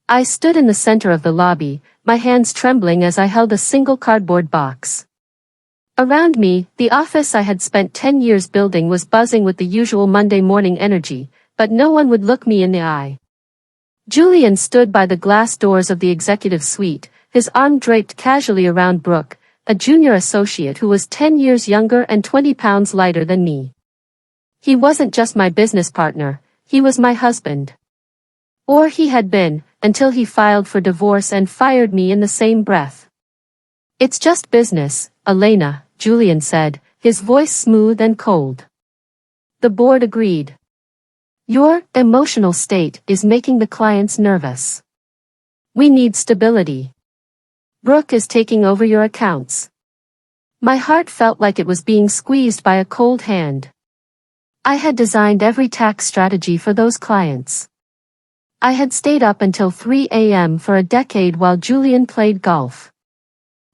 I stood in the center of the lobby, my hands trembling as I held a single cardboard box. Around me, the office I had spent 10 years building was buzzing with the usual Monday morning energy, but no one would look me in the eye. Julian stood by the glass doors of the executive suite, his arm draped casually around Brooke, a junior associate who was 10 years younger and 20 pounds lighter than me. He wasn't just my business partner, he was my husband. Or he had been, until he filed for divorce and fired me in the same breath. "It's just business, Elena," Julian said, his voice smooth and cold. The board agreed. "Your emotional state is making the clients nervous. We need stability. Brooke is taking over your accounts." My heart felt like it was being squeezed by a cold hand. I had designed every tax strategy for those clients. I had stayed up until 3 a.m. for a decade while Julian played golf.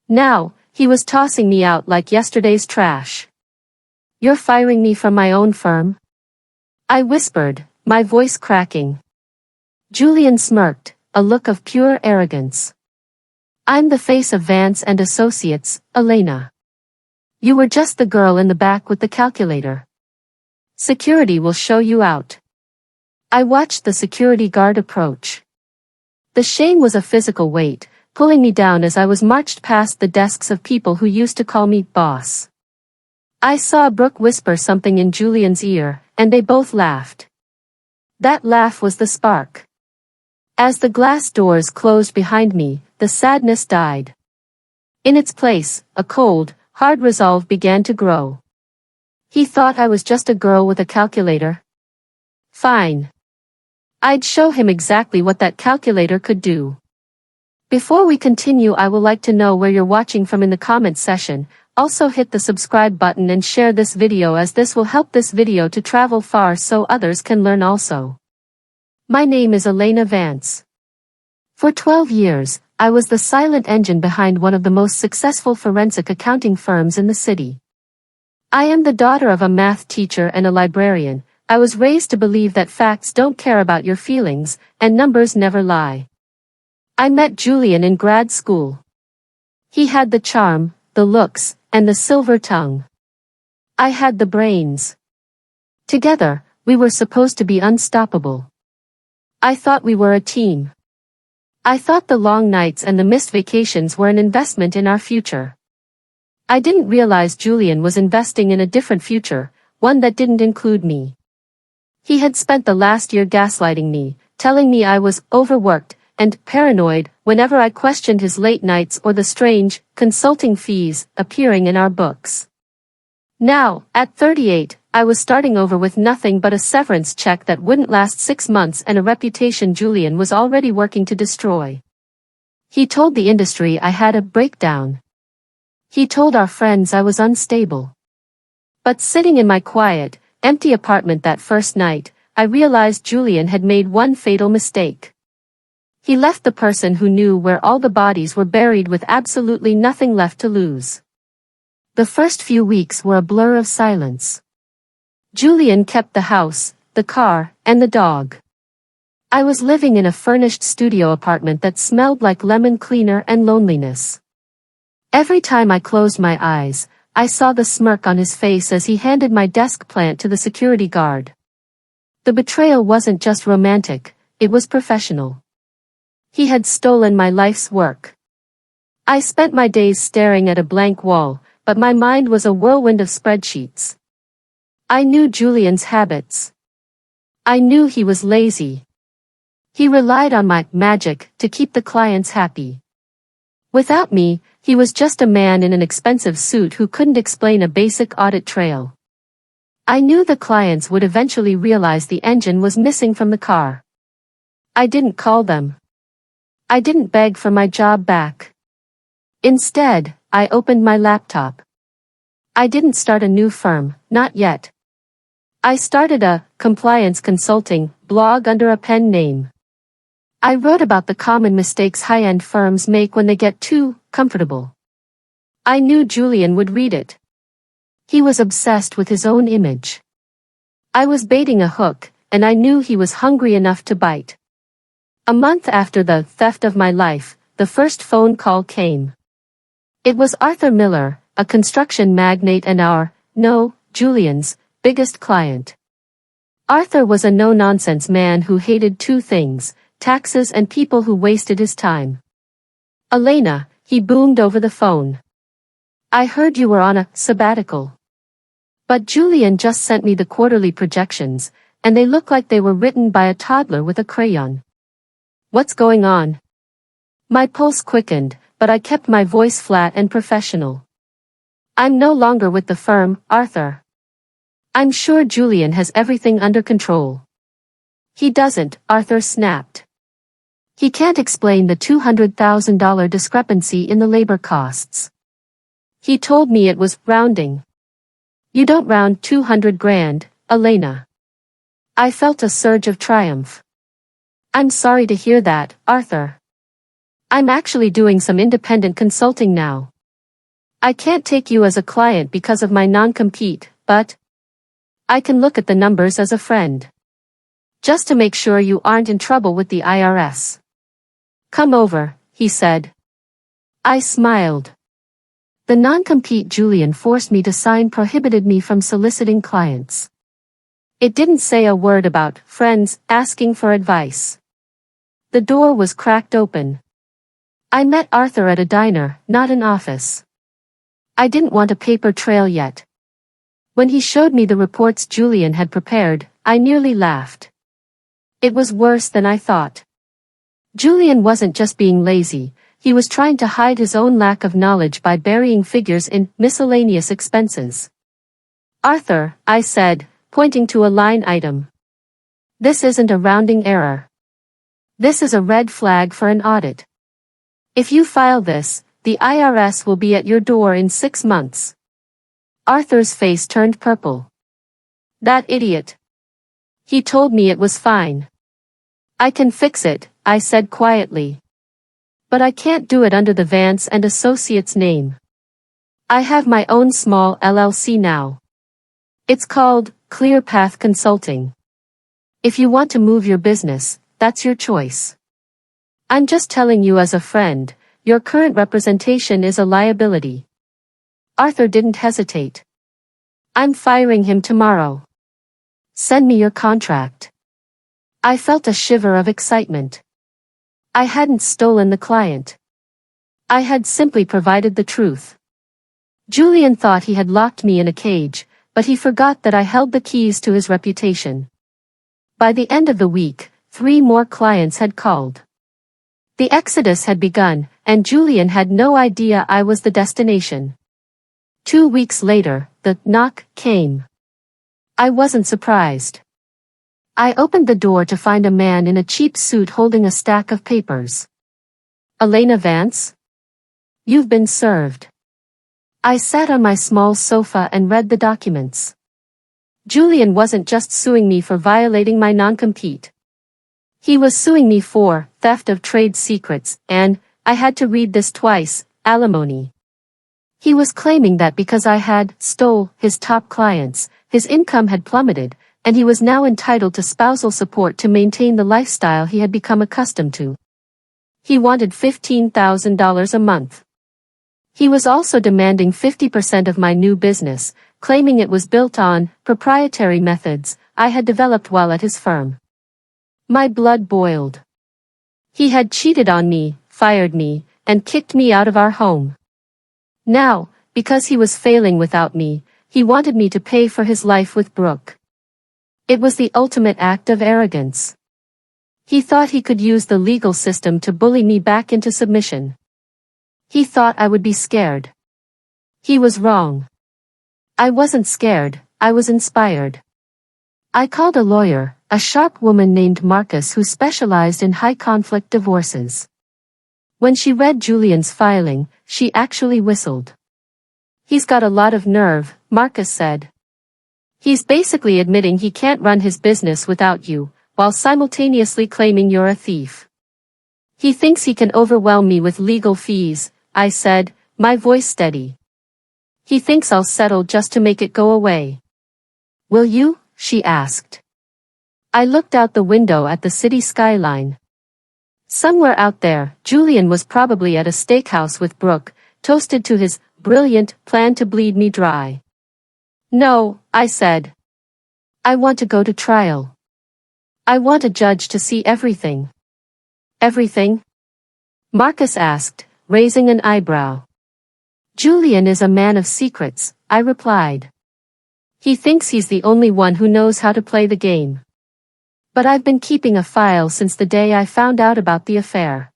Now, he was tossing me out like yesterday's trash. "You're firing me from my own firm?" I whispered, my voice cracking. Julian smirked, a look of pure arrogance. "I'm the face of Vance and Associates, Elena. You were just the girl in the back with the calculator. Security will show you out." I watched the security guard approach. The shame was a physical weight, pulling me down as I was marched past the desks of people who used to call me boss. I saw Brooke whisper something in Julian's ear, and they both laughed. That laugh was the spark. As the glass doors closed behind me, the sadness died. In its place, a cold, hard resolve began to grow. He thought I was just a girl with a calculator. Fine. I'd show him exactly what that calculator could do. Before we continue, I would like to know where you're watching from in the comments section. Also hit the subscribe button and share this video, as this will help this video to travel far so others can learn also. My name is Elena Vance. For 12 years, I was the silent engine behind one of the most successful forensic accounting firms in the city. I am the daughter of a math teacher and a librarian. I was raised to believe that facts don't care about your feelings, and numbers never lie. I met Julian in grad school. He had the charm, the looks, and the silver tongue. I had the brains. Together, we were supposed to be unstoppable. I thought we were a team. I thought the long nights and the missed vacations were an investment in our future. I didn't realize Julian was investing in a different future, one that didn't include me. He had spent the last year gaslighting me, telling me I was overworked and paranoid whenever I questioned his late nights or the strange, consulting fees appearing in our books. Now, at 38, I was starting over with nothing but a severance check that wouldn't last 6 months and a reputation Julian was already working to destroy. He told the industry I had a breakdown. He told our friends I was unstable. But sitting in my quiet, empty apartment that first night, I realized Julian had made one fatal mistake. He left the person who knew where all the bodies were buried with absolutely nothing left to lose. The first few weeks were a blur of silence. Julian kept the house, the car, and the dog. I was living in a furnished studio apartment that smelled like lemon cleaner and loneliness. Every time I closed my eyes, I saw the smirk on his face as he handed my desk plant to the security guard. The betrayal wasn't just romantic, it was professional. He had stolen my life's work. I spent my days staring at a blank wall, but my mind was a whirlwind of spreadsheets. I knew Julian's habits. I knew he was lazy. He relied on my magic to keep the clients happy. Without me, he was just a man in an expensive suit who couldn't explain a basic audit trail. I knew the clients would eventually realize the engine was missing from the car. I didn't call them. I didn't beg for my job back. Instead, I opened my laptop. I didn't start a new firm, not yet. I started a compliance consulting blog under a pen name. I wrote about the common mistakes high-end firms make when they get too comfortable. I knew Julian would read it. He was obsessed with his own image. I was baiting a hook, and I knew he was hungry enough to bite. A month after the theft of my life, the first phone call came. It was Arthur Miller, a construction magnate and Julian's, biggest client. Arthur was a no-nonsense man who hated two things, taxes and people who wasted his time. "Elena," he boomed over the phone. "I heard you were on a sabbatical. But Julian just sent me the quarterly projections, and they look like they were written by a toddler with a crayon. What's going on?" My pulse quickened, but I kept my voice flat and professional. "I'm no longer with the firm, Arthur. I'm sure Julian has everything under control." "He doesn't," Arthur snapped. "He can't explain the $200,000 discrepancy in the labor costs. He told me it was rounding." "You don't round 200 grand, Elena." I felt a surge of triumph. "I'm sorry to hear that, Arthur. I'm actually doing some independent consulting now. I can't take you as a client because of my non-compete, but I can look at the numbers as a friend. Just to make sure you aren't in trouble with the IRS. Come over," he said. I smiled. The non-compete Julian forced me to sign prohibited me from soliciting clients. It didn't say a word about friends asking for advice. The door was cracked open. I met Arthur at a diner, not an office. I didn't want a paper trail yet. When he showed me the reports Julian had prepared, I nearly laughed. It was worse than I thought. Julian wasn't just being lazy, he was trying to hide his own lack of knowledge by burying figures in miscellaneous expenses. "Arthur," I said, pointing to a line item. "This isn't a rounding error. This is a red flag for an audit. If you file this, the IRS will be at your door in 6 months." Arthur's face turned purple. "That idiot. He told me it was fine." "I can fix it," I said quietly. "But I can't do it under the Vance and Associates name. I have my own small LLC now. It's called Clear Path Consulting. If you want to move your business, that's your choice. I'm just telling you as a friend, your current representation is a liability." Arthur didn't hesitate. "I'm firing him tomorrow. Send me your contract." I felt a shiver of excitement. I hadn't stolen the client. I had simply provided the truth. Julian thought he had locked me in a cage, but he forgot that I held the keys to his reputation. By the end of the week, 3 more clients had called. The exodus had begun, and Julian had no idea I was the destination. 2 weeks later, the knock came. I wasn't surprised. I opened the door to find a man in a cheap suit holding a stack of papers. "Elena Vance? You've been served." I sat on my small sofa and read the documents. Julian wasn't just suing me for violating my non-compete. He was suing me for theft of trade secrets, and, I had to read this twice, alimony. He was claiming that because I had stole his top clients, his income had plummeted, and he was now entitled to spousal support to maintain the lifestyle he had become accustomed to. He wanted $15,000 a month. He was also demanding 50% of my new business, claiming it was built on proprietary methods I had developed while at his firm. My blood boiled. He had cheated on me, fired me, and kicked me out of our home. Now, because he was failing without me, he wanted me to pay for his life with Brooke. It was the ultimate act of arrogance. He thought he could use the legal system to bully me back into submission. He thought I would be scared. He was wrong. I wasn't scared, I was inspired. I called a lawyer, a sharp woman named Marcus who specialized in high-conflict divorces. When she read Julian's filing, she actually whistled. "He's got a lot of nerve," Marcus said. "He's basically admitting he can't run his business without you, while simultaneously claiming you're a thief. He thinks he can overwhelm me with legal fees," I said, my voice steady. "He thinks I'll settle just to make it go away." "Will you?" she asked. I looked out the window at the city skyline. Somewhere out there, Julian was probably at a steakhouse with Brooke, toasted to his brilliant plan to bleed me dry. No, I said. I want to go to trial. I want a judge to see everything. Everything? Marcus asked, raising an eyebrow. Julian is a man of secrets, I replied. He thinks he's the only one who knows how to play the game. But I've been keeping a file since the day I found out about the affair.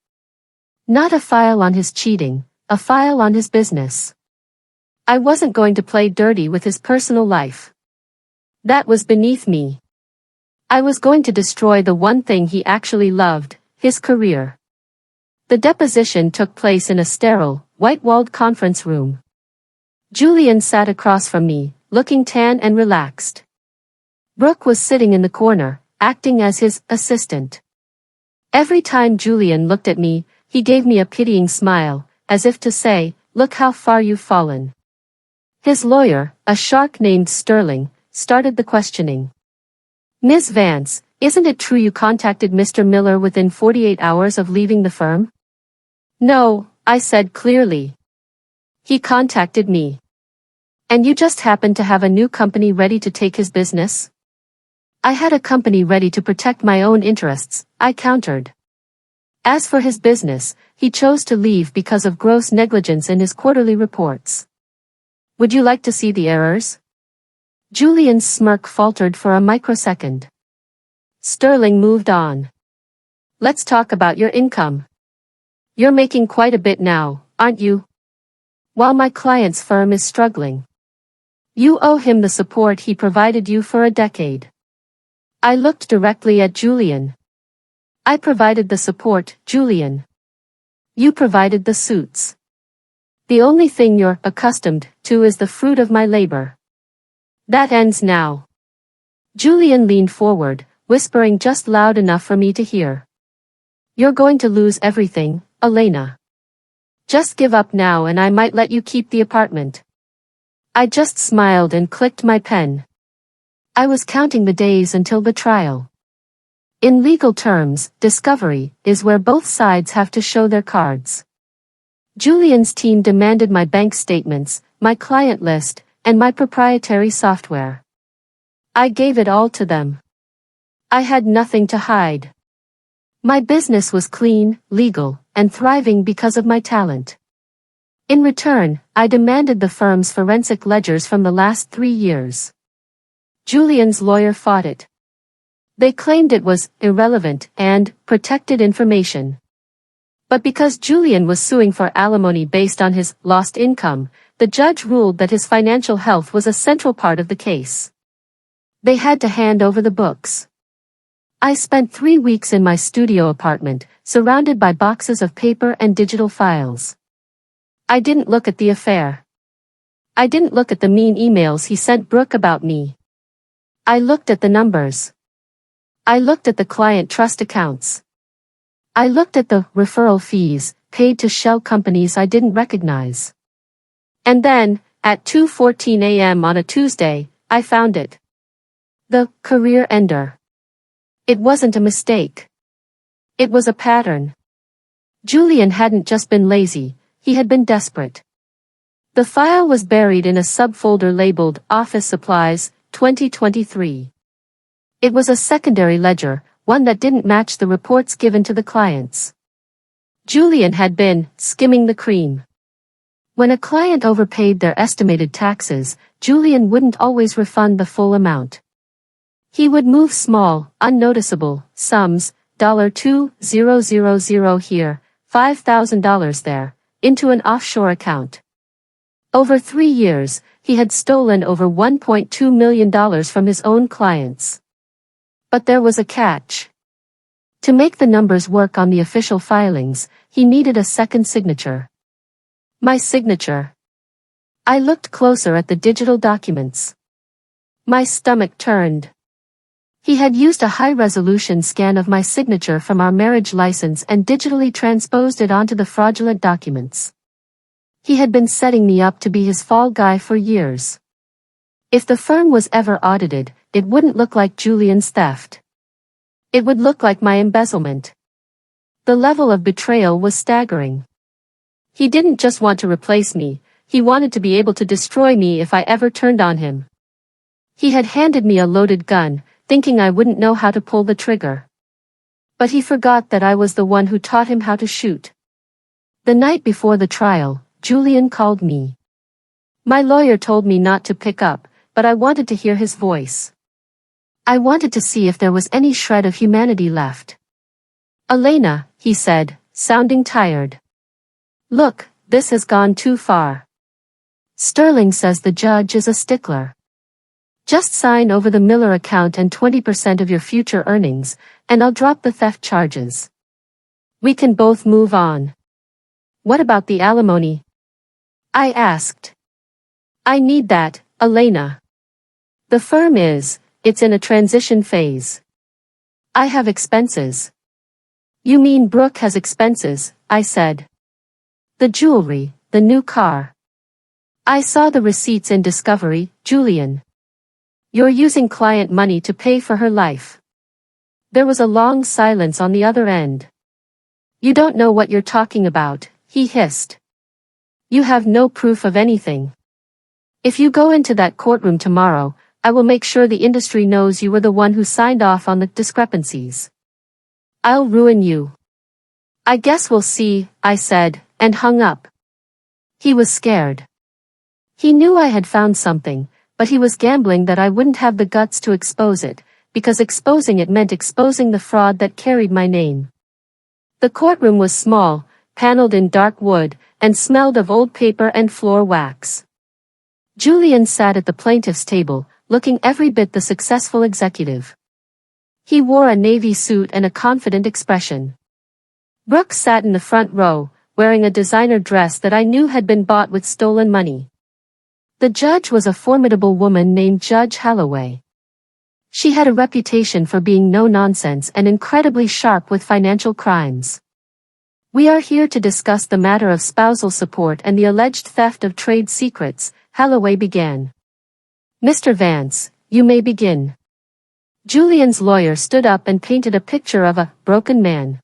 Not a file on his cheating, a file on his business. I wasn't going to play dirty with his personal life. That was beneath me. I was going to destroy the one thing he actually loved, his career. The deposition took place in a sterile, white-walled conference room. Julian sat across from me, looking tan and relaxed. Brooke was sitting in the corner, acting as his assistant. Every time Julian looked at me, he gave me a pitying smile, as if to say, "Look how far you've fallen." His lawyer, a shark named Sterling, started the questioning. "Ms. Vance, isn't it true you contacted Mr. Miller within 48 hours of leaving the firm?" "No," I said clearly. "He contacted me." "And you just happened to have a new company ready to take his business?" "I had a company ready to protect my own interests," I countered. As for his business, he chose to leave because of gross negligence in his quarterly reports. "Would you like to see the errors?" Julian's smirk faltered for a microsecond. Sterling moved on. "Let's talk about your income. You're making quite a bit now, aren't you? While my client's firm is struggling. You owe him the support he provided you for a decade." I looked directly at Julian. "I provided the support, Julian. You provided the suits. The only thing you're accustomed to is the fruit of my labor. That ends now." Julian leaned forward, whispering just loud enough for me to hear. "You're going to lose everything, Elena. Just give up now and I might let you keep the apartment." I just smiled and clicked my pen. I was counting the days until the trial. In legal terms, discovery is where both sides have to show their cards. Julian's team demanded my bank statements, my client list, and my proprietary software. I gave it all to them. I had nothing to hide. My business was clean, legal, and thriving because of my talent. In return, I demanded the firm's forensic ledgers from the last 3 years. Julian's lawyer fought it. They claimed it was irrelevant and protected information. But because Julian was suing for alimony based on his lost income, the judge ruled that his financial health was a central part of the case. They had to hand over the books. I spent 3 weeks in my studio apartment, surrounded by boxes of paper and digital files. I didn't look at the affair. I didn't look at the mean emails he sent Brooke about me. I looked at the numbers. I looked at the client trust accounts. I looked at the referral fees paid to shell companies I didn't recognize. And then, at 2:14 a.m. on a Tuesday, I found it. The career ender. It wasn't a mistake. It was a pattern. Julian hadn't just been lazy, he had been desperate. The file was buried in a subfolder labeled Office Supplies, 2023. It was a secondary ledger, one that didn't match the reports given to the clients. Julian had been skimming the cream. When a client overpaid their estimated taxes, Julian wouldn't always refund the full amount. He would move small, unnoticeable sums, $2,000 here, $5,000 there, into an offshore account. Over 3 years, he had stolen over $1.2 million from his own clients. But there was a catch. To make the numbers work on the official filings, he needed a second signature. My signature. I looked closer at the digital documents. My stomach turned. He had used a high-resolution scan of my signature from our marriage license and digitally transposed it onto the fraudulent documents. He had been setting me up to be his fall guy for years. If the firm was ever audited, it wouldn't look like Julian's theft. It would look like my embezzlement. The level of betrayal was staggering. He didn't just want to replace me, he wanted to be able to destroy me if I ever turned on him. He had handed me a loaded gun, thinking I wouldn't know how to pull the trigger. But he forgot that I was the one who taught him how to shoot. The night before the trial, Julian called me. My lawyer told me not to pick up, but I wanted to hear his voice. I wanted to see if there was any shred of humanity left. "Elena," he said, sounding tired. "Look, this has gone too far. Sterling says the judge is a stickler. Just sign over the Miller account and 20% of your future earnings, and I'll drop the theft charges. We can both move on." "What about the alimony?" I asked. "I need that, Elena. The firm it's in a transition phase. I have expenses." "You mean Brooke has expenses," I said. "The jewelry, the new car. I saw the receipts in Discovery, Julian. You're using client money to pay for her life." There was a long silence on the other end. "You don't know what you're talking about," he hissed. "You have no proof of anything. If you go into that courtroom tomorrow, I will make sure the industry knows you were the one who signed off on the discrepancies. I'll ruin you." "I guess we'll see," I said, and hung up. He was scared. He knew I had found something, but he was gambling that I wouldn't have the guts to expose it, because exposing it meant exposing the fraud that carried my name. The courtroom was small, paneled in dark wood, and smelled of old paper and floor wax. Julian sat at the plaintiff's table, looking every bit the successful executive. He wore a navy suit and a confident expression. Brooke sat in the front row, wearing a designer dress that I knew had been bought with stolen money. The judge was a formidable woman named Judge Holloway. She had a reputation for being no-nonsense and incredibly sharp with financial crimes. "We are here to discuss the matter of spousal support and the alleged theft of trade secrets," Holloway began. "Mr. Vance, you may begin." Julian's lawyer stood up and painted a picture of a broken man.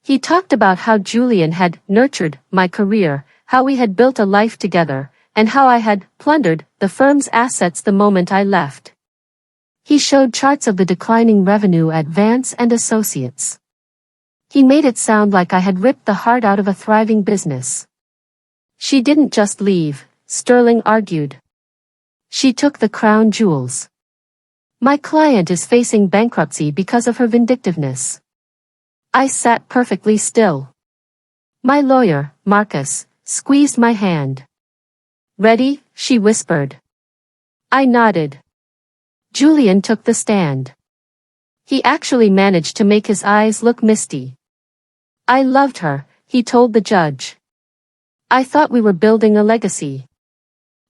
He talked about how Julian had nurtured my career, how we had built a life together, and how I had plundered the firm's assets the moment I left. He showed charts of the declining revenue at Vance and Associates. He made it sound like I had ripped the heart out of a thriving business. "She didn't just leave," Sterling argued. "She took the crown jewels. My client is facing bankruptcy because of her vindictiveness." I sat perfectly still. My lawyer, Marcus, squeezed my hand. "Ready?" she whispered. I nodded. Julian took the stand. He actually managed to make his eyes look misty. "I loved her," he told the judge. "I thought we were building a legacy.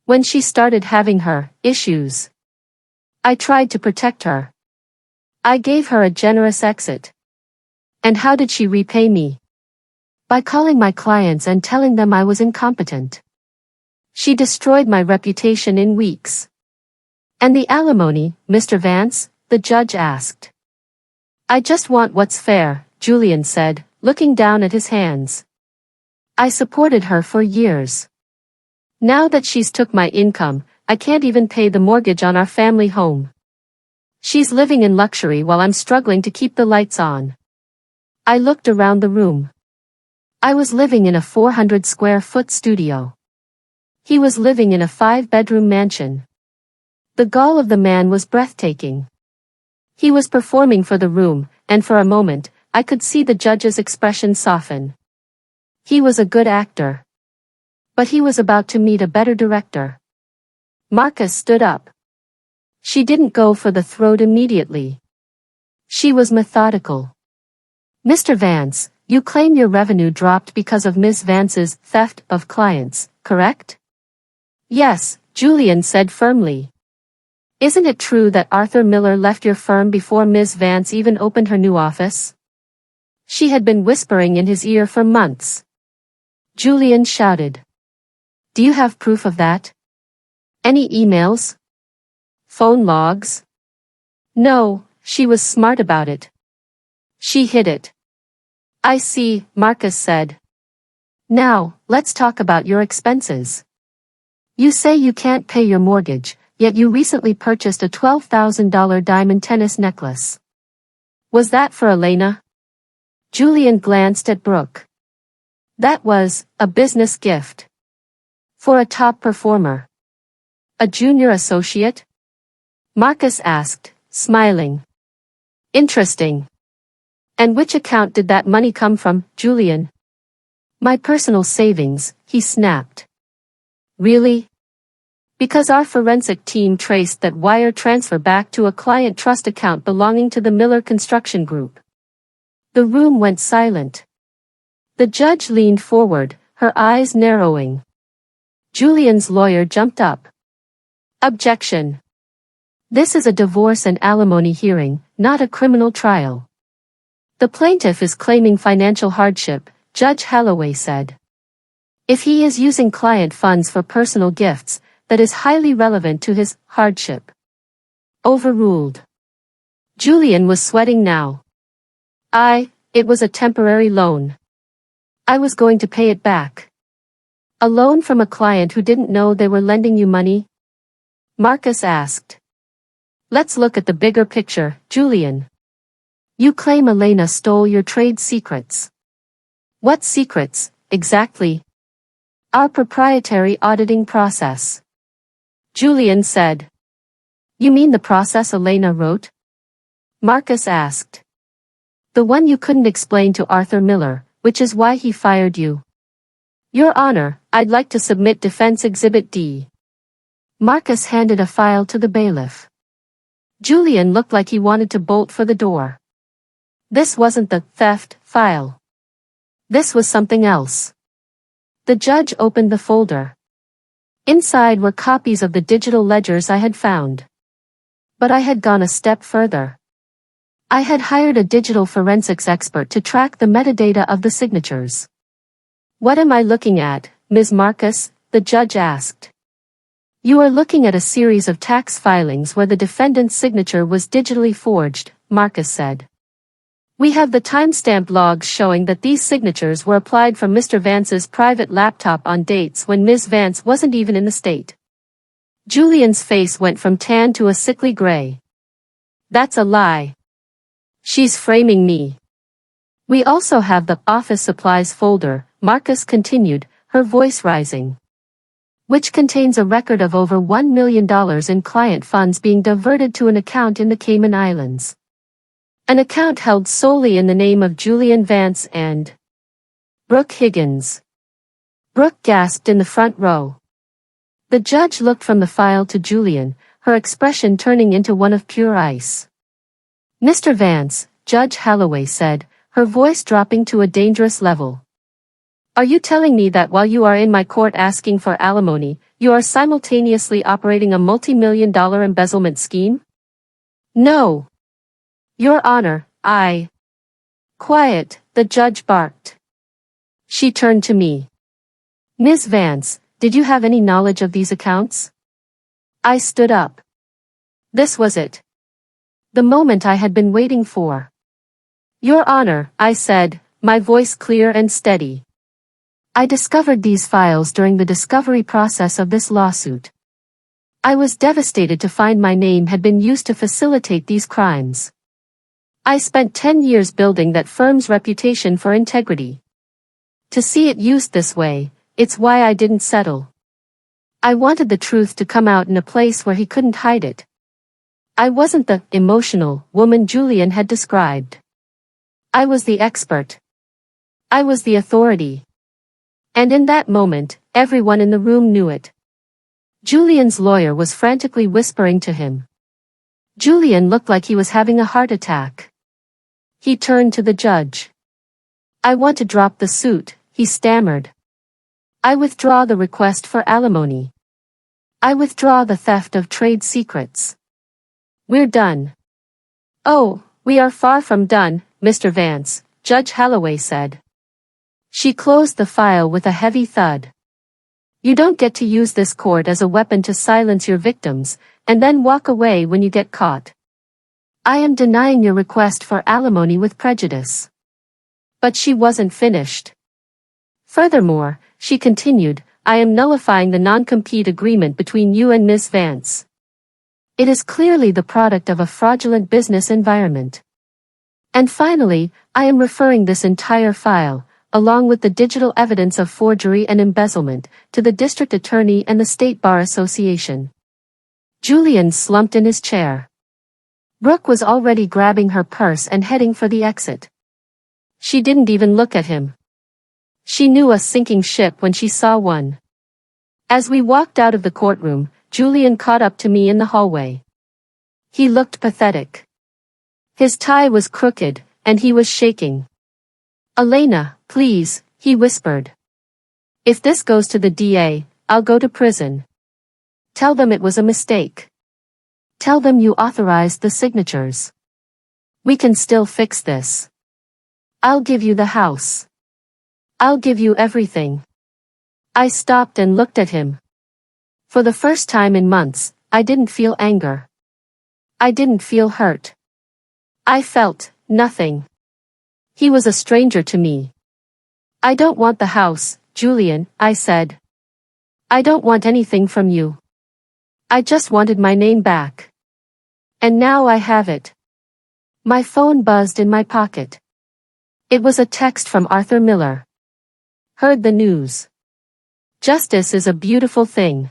When she started having her issues, I tried to protect her. I gave her a generous exit. And how did she repay me? By calling my clients and telling them I was incompetent. She destroyed my reputation in weeks." "And the alimony, Mr. Vance?" the judge asked. "I just want what's fair," Julian said, looking down at his hands. "I supported her for years. Now that she's took my income, I can't even pay the mortgage on our family home. She's living in luxury while I'm struggling to keep the lights on." I looked around the room. I was living in a 400-square-foot studio. He was living in a 5-bedroom mansion. The gall of the man was breathtaking. He was performing for the room, and for a moment, I could see the judge's expression soften. He was a good actor. But he was about to meet a better director. Marcus stood up. "She didn't go for the throat immediately. She was methodical." "Mr. Vance, you claim your revenue dropped because of Ms. Vance's theft of clients, correct?" "Yes," Julian said firmly. "Isn't it true that Arthur Miller left your firm before Ms. Vance even opened her new office?" She had been whispering in his ear for months. Julian shouted. "Do you have proof of that? Any emails? Phone logs?" "No, she was smart about it. She hid it. I see, Marcus said. Now, let's talk about your expenses. You say you can't pay your mortgage, yet you recently purchased a $12,000 diamond tennis necklace. Was that for Elena? Julian glanced at Brooke. That was a business gift. For a top performer. A junior associate? Marcus asked, smiling. Interesting. And which account did that money come from, Julian? My personal savings, he snapped. Really? Because our forensic team traced that wire transfer back to a client trust account belonging to the Miller Construction Group. The room went silent. The judge leaned forward, her eyes narrowing. Julian's lawyer jumped up. Objection. This is a divorce and alimony hearing, not a criminal trial. The plaintiff is claiming financial hardship, Judge Holloway said. If he is using client funds for personal gifts, that is highly relevant to his hardship. Overruled. Julian was sweating now. It was a temporary loan. I was going to pay it back. A loan from a client who didn't know they were lending you money? Marcus asked. Let's look at the bigger picture, Julian. You claim Elena stole your trade secrets. What secrets, exactly? Our proprietary auditing process. Julian said. You mean the process Elena wrote? Marcus asked. The one you couldn't explain to Arthur Miller, which is why he fired you. Your Honor, I'd like to submit Defense Exhibit D. Marcus handed a file to the bailiff. Julian looked like he wanted to bolt for the door. This wasn't the theft file. This was something else. The judge opened the folder. Inside were copies of the digital ledgers I had found. But I had gone a step further. I had hired a digital forensics expert to track the metadata of the signatures. What am I looking at, Ms. Marcus? The judge asked. You are looking at a series of tax filings where the defendant's signature was digitally forged, Marcus said. We have the timestamp logs showing that these signatures were applied from Mr. Vance's private laptop on dates when Ms. Vance wasn't even in the state. Julian's face went from tan to a sickly gray. That's a lie. She's framing me. We also have the office supplies folder, Marcus continued, her voice rising. Which contains a record of over $1 million in client funds being diverted to an account in the Cayman Islands. An account held solely in the name of Julian Vance and Brooke Higgins. Brooke gasped in the front row. The judge looked from the file to Julian, her expression turning into one of pure ice. Mr. Vance, Judge Holloway said, her voice dropping to a dangerous level. Are you telling me that while you are in my court asking for alimony, you are simultaneously operating a multi-million-dollar embezzlement scheme? No. Your Honor, I. Quiet, the judge barked. She turned to me. Ms. Vance, did you have any knowledge of these accounts? I stood up. This was it. The moment I had been waiting for. Your Honor, I said, my voice clear and steady. I discovered these files during the discovery process of this lawsuit. I was devastated to find my name had been used to facilitate these crimes. I spent 10 years building that firm's reputation for integrity. To see it used this way, it's why I didn't settle. I wanted the truth to come out in a place where he couldn't hide it. I wasn't the emotional woman Julian had described. I was the expert. I was the authority. And in that moment, everyone in the room knew it. Julian's lawyer was frantically whispering to him. Julian looked like he was having a heart attack. He turned to the judge. I want to drop the suit, he stammered. I withdraw the request for alimony. I withdraw the theft of trade secrets. We're done. Oh, we are far from done, Mr. Vance, Judge Holloway said. She closed the file with a heavy thud. You don't get to use this court as a weapon to silence your victims, and then walk away when you get caught. I am denying your request for alimony with prejudice. But she wasn't finished. Furthermore, she continued, I am nullifying the non-compete agreement between you and Ms. Vance. It is clearly the product of a fraudulent business environment. And finally, I am referring this entire file, along with the digital evidence of forgery and embezzlement, to the district attorney and the State Bar Association. Julian slumped in his chair. Brooke was already grabbing her purse and heading for the exit. She didn't even look at him. She knew a sinking ship when she saw one. As we walked out of the courtroom, Julian caught up to me in the hallway. He looked pathetic. His tie was crooked, and he was shaking. Elena, please, he whispered. If this goes to the DA, I'll go to prison. Tell them it was a mistake. Tell them you authorized the signatures. We can still fix this. I'll give you the house. I'll give you everything. I stopped and looked at him. For the first time in months, I didn't feel anger. I didn't feel hurt. I felt nothing. He was a stranger to me. I don't want the house, Julian, I said. I don't want anything from you. I just wanted my name back. And now I have it. My phone buzzed in my pocket. It was a text from Arthur Miller. Heard the news. Justice is a beautiful thing.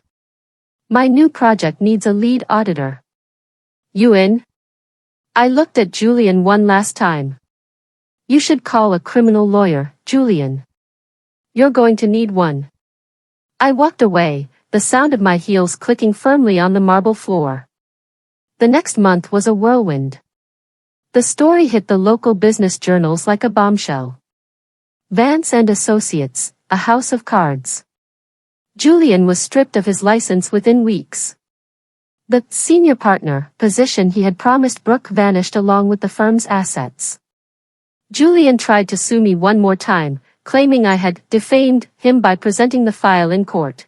My new project needs a lead auditor. You in? I looked at Julian one last time. You should call a criminal lawyer, Julian. You're going to need one. I walked away, the sound of my heels clicking firmly on the marble floor. The next month was a whirlwind. The story hit the local business journals like a bombshell. Vance and Associates, a house of cards. Julian was stripped of his license within weeks. The senior partner position he had promised Brooke vanished along with the firm's assets. Julian tried to sue me one more time, claiming I had defamed him by presenting the file in court.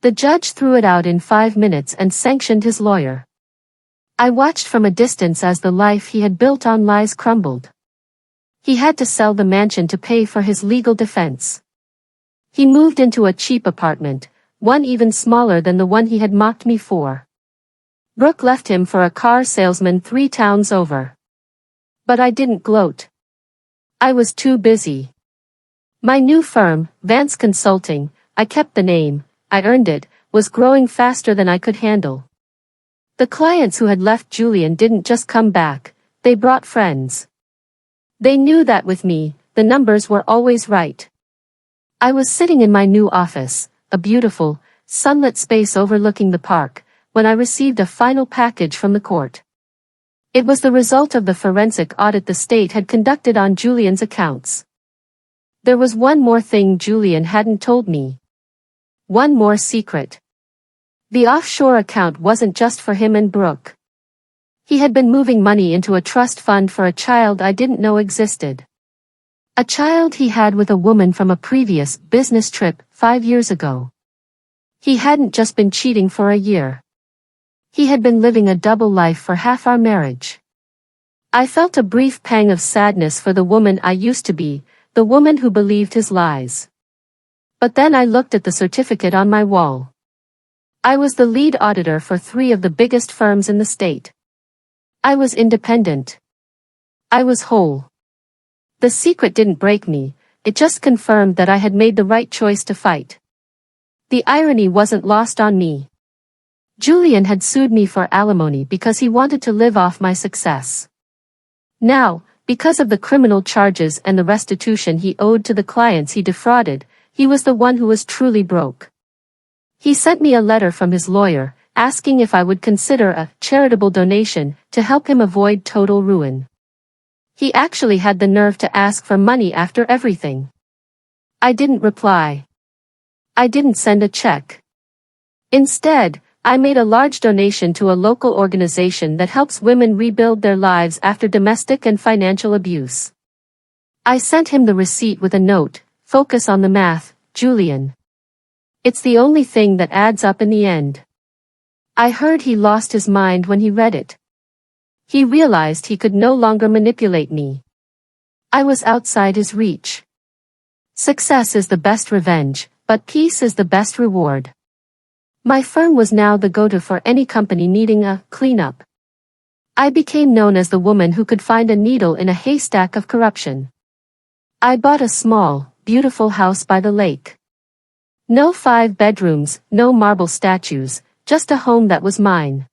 The judge threw it out in 5 minutes and sanctioned his lawyer. I watched from a distance as the life he had built on lies crumbled. He had to sell the mansion to pay for his legal defense. He moved into a cheap apartment, one even smaller than the one he had mocked me for. Brooke left him for a car salesman 3 towns over. But I didn't gloat. I was too busy. My new firm, Vance Consulting, I kept the name, I earned it, was growing faster than I could handle. The clients who had left Julian didn't just come back, they brought friends. They knew that with me, the numbers were always right. I was sitting in my new office, a beautiful, sunlit space overlooking the park, when I received a final package from the court. It was the result of the forensic audit the state had conducted on Julian's accounts. There was one more thing Julian hadn't told me. One more secret. The offshore account wasn't just for him and Brooke. He had been moving money into a trust fund for a child I didn't know existed. A child he had with a woman from a previous business trip 5 years ago. He hadn't just been cheating for a year. He had been living a double life for half our marriage. I felt a brief pang of sadness for the woman I used to be, the woman who believed his lies. But then I looked at the certificate on my wall. I was the lead auditor for 3 of the biggest firms in the state. I was independent. I was whole. The secret didn't break me, it just confirmed that I had made the right choice to fight. The irony wasn't lost on me. Julian had sued me for alimony because he wanted to live off my success. Now, because of the criminal charges and the restitution he owed to the clients he defrauded, he was the one who was truly broke. He sent me a letter from his lawyer, asking if I would consider a charitable donation to help him avoid total ruin. He actually had the nerve to ask for money after everything. I didn't reply. I didn't send a check. Instead, I made a large donation to a local organization that helps women rebuild their lives after domestic and financial abuse. I sent him the receipt with a note, focus on the math, Julian. It's the only thing that adds up in the end. I heard he lost his mind when he read it. He realized he could no longer manipulate me. I was outside his reach. Success is the best revenge, but peace is the best reward. My firm was now the go-to for any company needing a cleanup. I became known as the woman who could find a needle in a haystack of corruption. I bought a small, beautiful house by the lake. No 5 bedrooms, no marble statues, just a home that was mine.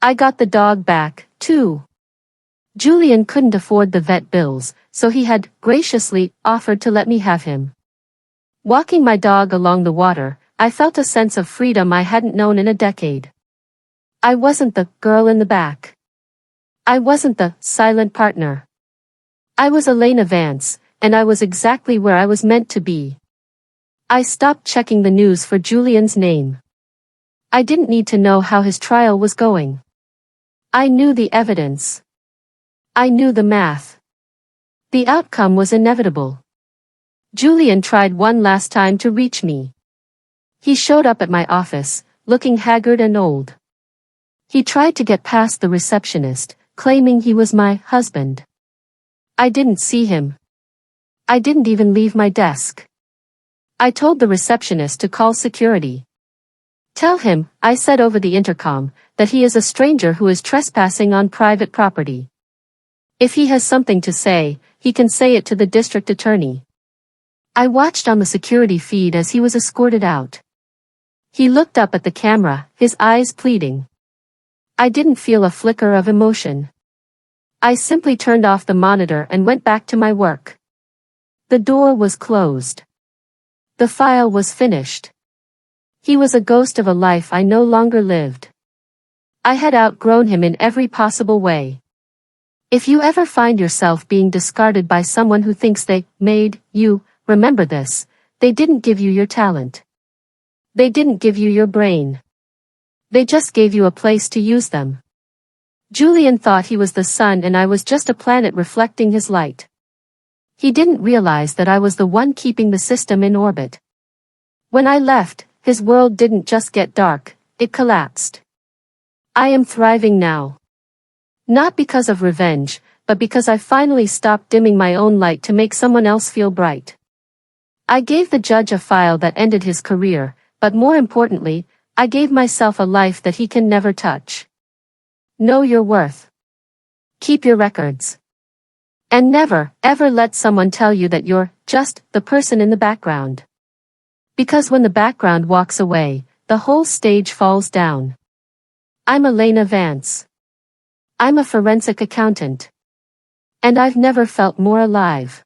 I got the dog back, too. Julian couldn't afford the vet bills, so he had graciously offered to let me have him. Walking my dog along the water, I felt a sense of freedom I hadn't known in a decade. I wasn't the girl in the back. I wasn't the silent partner. I was Elena Vance, and I was exactly where I was meant to be. I stopped checking the news for Julian's name. I didn't need to know how his trial was going. I knew the evidence. I knew the math. The outcome was inevitable. Julian tried one last time to reach me. He showed up at my office, looking haggard and old. He tried to get past the receptionist, claiming he was my husband. I didn't see him. I didn't even leave my desk. I told the receptionist to call security. Tell him, I said over the intercom, that he is a stranger who is trespassing on private property. If he has something to say, he can say it to the district attorney. I watched on the security feed as he was escorted out. He looked up at the camera, his eyes pleading. I didn't feel a flicker of emotion. I simply turned off the monitor and went back to my work. The door was closed. The file was finished. He was a ghost of a life I no longer lived. I had outgrown him in every possible way. If you ever find yourself being discarded by someone who thinks they made you, remember this: they didn't give you your talent. They didn't give you your brain. They just gave you a place to use them. Julian thought he was the sun and I was just a planet reflecting his light. He didn't realize that I was the one keeping the system in orbit. When I left, his world didn't just get dark, it collapsed. I am thriving now. Not because of revenge, but because I finally stopped dimming my own light to make someone else feel bright. I gave the judge a file that ended his career, but more importantly, I gave myself a life that he can never touch. Know your worth. Keep your records. And never, ever let someone tell you that you're just the person in the background. Because when the background walks away, the whole stage falls down. I'm Elena Vance. I'm a forensic accountant. And I've never felt more alive.